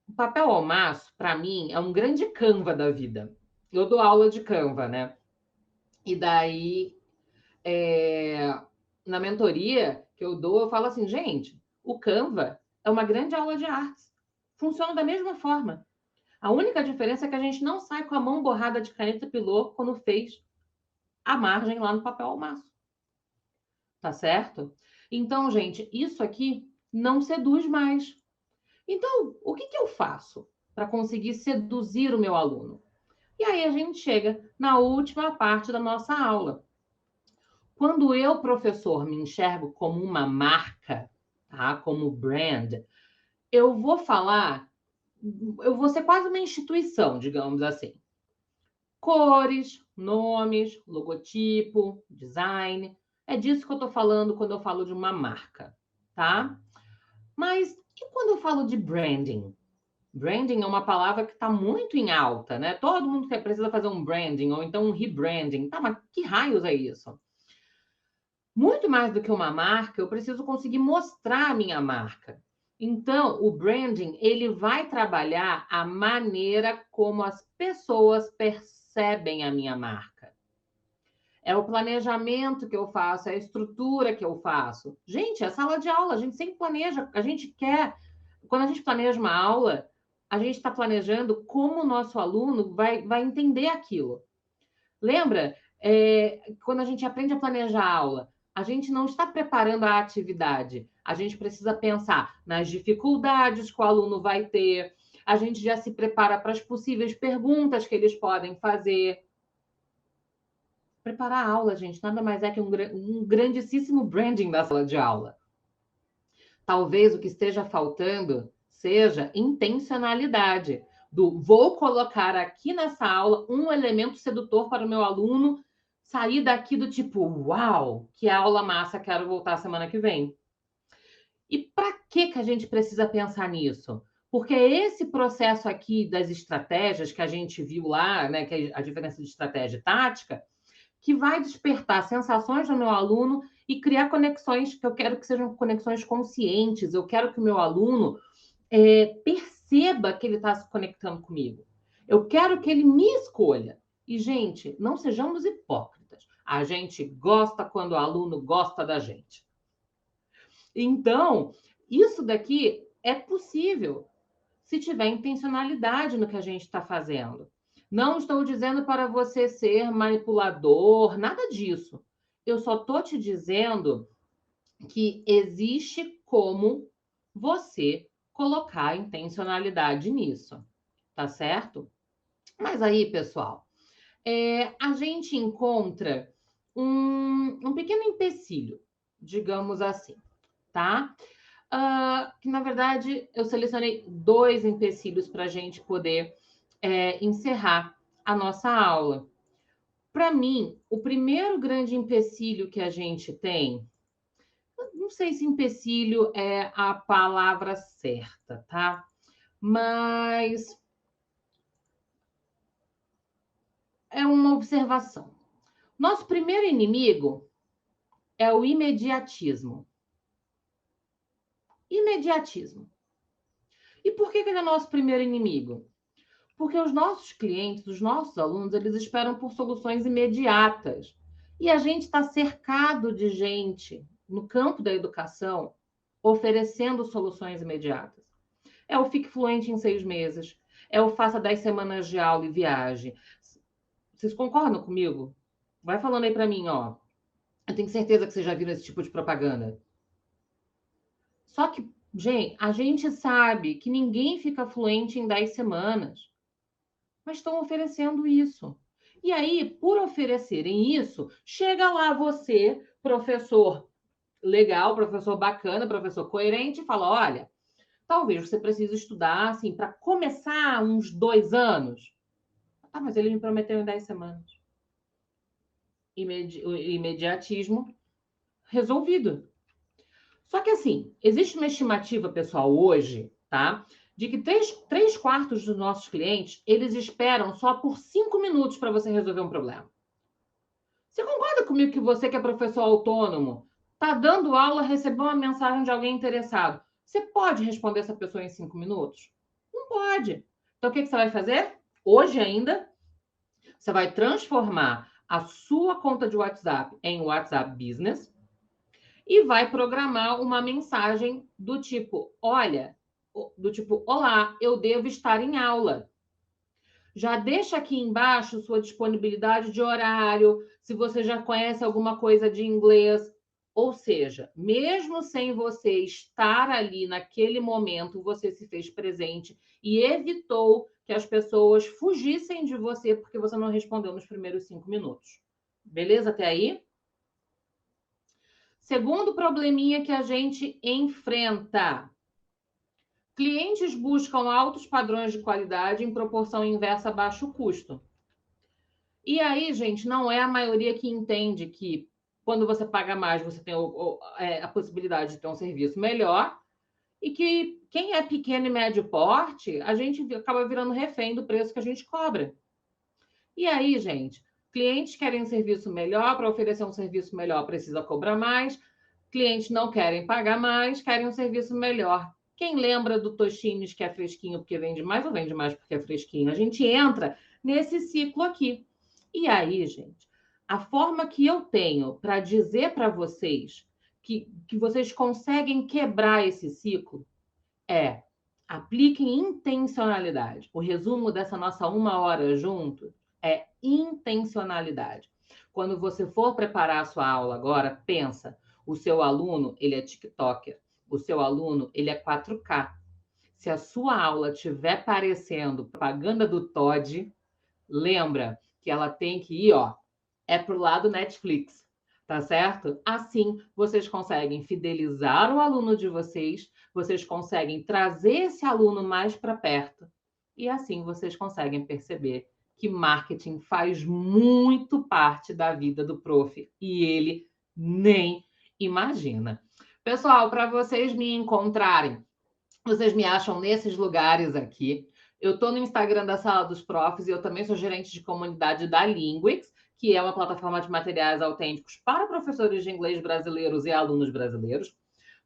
O papel almaço, para mim, é um grande Canva da vida. Eu dou aula de Canva, né? E daí, na mentoria que eu dou, eu falo assim, gente, o Canva é uma grande aula de artes. Funciona da mesma forma. A única diferença é que a gente não sai com a mão borrada de caneta pilô quando fez a margem lá no papel almaço. Tá certo? Então, gente, isso aqui não seduz mais. Então, o que eu faço para conseguir seduzir o meu aluno? E aí a gente chega na última parte da nossa aula. Quando eu, professor, me enxergo como uma marca, tá? Como brand, eu vou falar, eu vou ser quase uma instituição, digamos assim. Cores, nomes, logotipo, design. É disso que eu estou falando quando eu falo de uma marca, tá? Mas e quando eu falo de branding? Branding é uma palavra que está muito em alta, né? Todo mundo precisa fazer um branding ou então um rebranding. Tá, mas que raios é isso? Muito mais do que uma marca, eu preciso conseguir mostrar a minha marca. Então, o branding, ele vai trabalhar a maneira como as pessoas percebem a minha marca. É o planejamento que eu faço, é a estrutura que eu faço. Gente, é sala de aula, a gente sempre planeja, a gente quer. Quando a gente planeja uma aula, a gente está planejando como o nosso aluno vai entender aquilo. Lembra? Quando a gente aprende a planejar a aula, a gente não está preparando a atividade. A gente precisa pensar nas dificuldades que o aluno vai ter. A gente já se prepara para as possíveis perguntas que eles podem fazer. Preparar a aula, gente, nada mais é que um grandíssimo branding da sala de aula. Talvez o que esteja faltando seja intencionalidade. Vou colocar aqui nessa aula um elemento sedutor para o meu aluno sair daqui do tipo, uau, que aula massa, quero voltar semana que vem. E para que a gente precisa pensar nisso? Porque esse processo aqui das estratégias que a gente viu lá, né, que é a diferença de estratégia e tática, que vai despertar sensações no meu aluno e criar conexões que eu quero que sejam conexões conscientes. Eu quero que o meu aluno perceba que ele está se conectando comigo. Eu quero que ele me escolha. E, gente, não sejamos hipócritas. A gente gosta quando o aluno gosta da gente. Então, isso daqui é possível se tiver intencionalidade no que a gente está fazendo. Não estou dizendo para você ser manipulador, nada disso. Eu só estou te dizendo que existe como você colocar intencionalidade nisso, tá certo? Mas aí, pessoal, a gente encontra um pequeno empecilho, digamos assim, tá? Que, na verdade, eu selecionei 2 empecilhos para a gente poder encerrar a nossa aula. Para mim, o primeiro grande empecilho que a gente tem, não sei se empecilho é a palavra certa, tá? Mas é uma observação. Nosso primeiro inimigo é o imediatismo. Imediatismo. E por que ele é nosso primeiro inimigo? Porque os nossos clientes, os nossos alunos, eles esperam por soluções imediatas. E a gente está cercado de gente no campo da educação oferecendo soluções imediatas. É o Fique Fluente em 6 meses, é o Faça 10 semanas de aula e viagem. Vocês concordam comigo? Vai falando aí para mim, ó. Eu tenho certeza que vocês já viram esse tipo de propaganda. Só que, gente, a gente sabe que ninguém fica fluente em 10 semanas, mas estão oferecendo isso. E aí, por oferecerem isso, chega lá você, professor legal, professor bacana, professor coerente, e fala: olha, talvez você precise estudar assim para começar uns 2 anos. Ah, mas ele me prometeu em 10 semanas. Imediatismo resolvido. Só que assim, existe uma estimativa, pessoal, hoje, tá? De que 3/4 dos nossos clientes, eles esperam só por 5 minutos para você resolver um problema. Você concorda comigo que você, que é professor autônomo, está dando aula, recebeu uma mensagem de alguém interessado? Você pode responder essa pessoa em 5 minutos? Não pode. Então, o que você vai fazer? Hoje ainda, você vai transformar a sua conta de WhatsApp em WhatsApp Business e vai programar uma mensagem do tipo: olha, olá, eu devo estar em aula. Já deixa aqui embaixo sua disponibilidade de horário, se você já conhece alguma coisa de inglês. Ou seja, mesmo sem você estar ali naquele momento, você se fez presente e evitou que as pessoas fugissem de você porque você não respondeu nos primeiros 5 minutos. Beleza até aí? Segundo probleminha que a gente enfrenta. Clientes buscam altos padrões de qualidade em proporção inversa a baixo custo. E aí, gente, não é a maioria que entende que quando você paga mais, você tem a possibilidade de ter um serviço melhor e que quem é pequeno e médio porte, a gente acaba virando refém do preço que a gente cobra. E aí, gente, clientes querem um serviço melhor, para oferecer um serviço melhor precisa cobrar mais, clientes não querem pagar mais, querem um serviço melhor. Quem lembra do Tostines que é fresquinho porque vende mais ou vende mais porque é fresquinho? A gente entra nesse ciclo aqui. E aí, gente, a forma que eu tenho para dizer para vocês que vocês conseguem quebrar esse ciclo é: apliquem intencionalidade. O resumo dessa nossa 1 hora junto é intencionalidade. Quando você for preparar a sua aula agora, pensa, o seu aluno, ele é TikToker, o seu aluno, ele é 4K. Se a sua aula estiver parecendo propaganda do Todd, lembra que ela tem que ir, ó, é pro lado Netflix, tá certo? Assim, vocês conseguem fidelizar o aluno de vocês conseguem trazer esse aluno mais para perto, e assim vocês conseguem perceber que marketing faz muito parte da vida do prof, e ele nem imagina. Pessoal, para vocês me encontrarem, vocês me acham nesses lugares aqui. Eu estou no Instagram da Sala dos Profs e eu também sou gerente de comunidade da Linguix, que é uma plataforma de materiais autênticos para professores de inglês brasileiros e alunos brasileiros.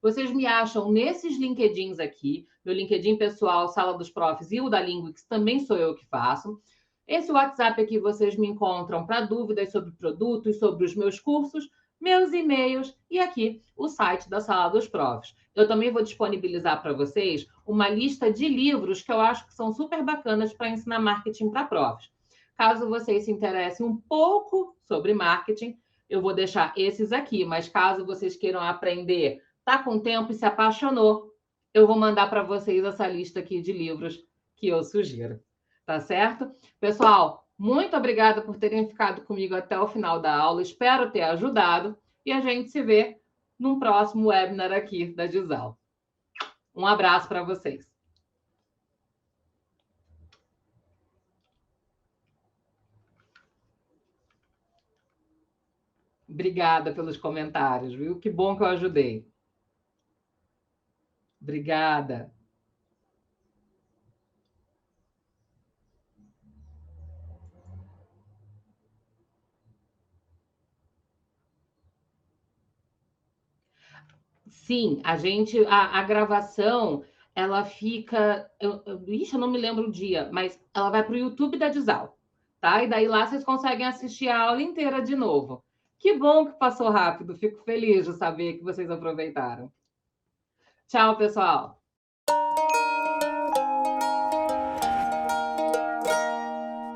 Vocês me acham nesses LinkedIns aqui, meu LinkedIn pessoal, Sala dos Profs, e o da Linguix também sou eu que faço. Esse WhatsApp aqui vocês me encontram para dúvidas sobre produtos, sobre os meus cursos, meus e-mails e aqui o site da Sala dos Profs. Eu também vou disponibilizar para vocês uma lista de livros que eu acho que são super bacanas para ensinar marketing para profs. Caso vocês se interessem um pouco sobre marketing, eu vou deixar esses aqui, mas caso vocês queiram aprender, tá com tempo e se apaixonou, eu vou mandar para vocês essa lista aqui de livros que eu sugiro. Tá certo? Pessoal, muito obrigada por terem ficado comigo até o final da aula. Espero ter ajudado e a gente se vê num próximo webinar aqui da Gisal. Um abraço para vocês. Obrigada pelos comentários, viu? Que bom que eu ajudei. Obrigada. Sim, a gravação, ela fica. Eu não me lembro o dia, mas ela vai para o YouTube da Gisal, tá? E daí lá vocês conseguem assistir a aula inteira de novo. Que bom que passou rápido, fico feliz de saber que vocês aproveitaram. Tchau, pessoal!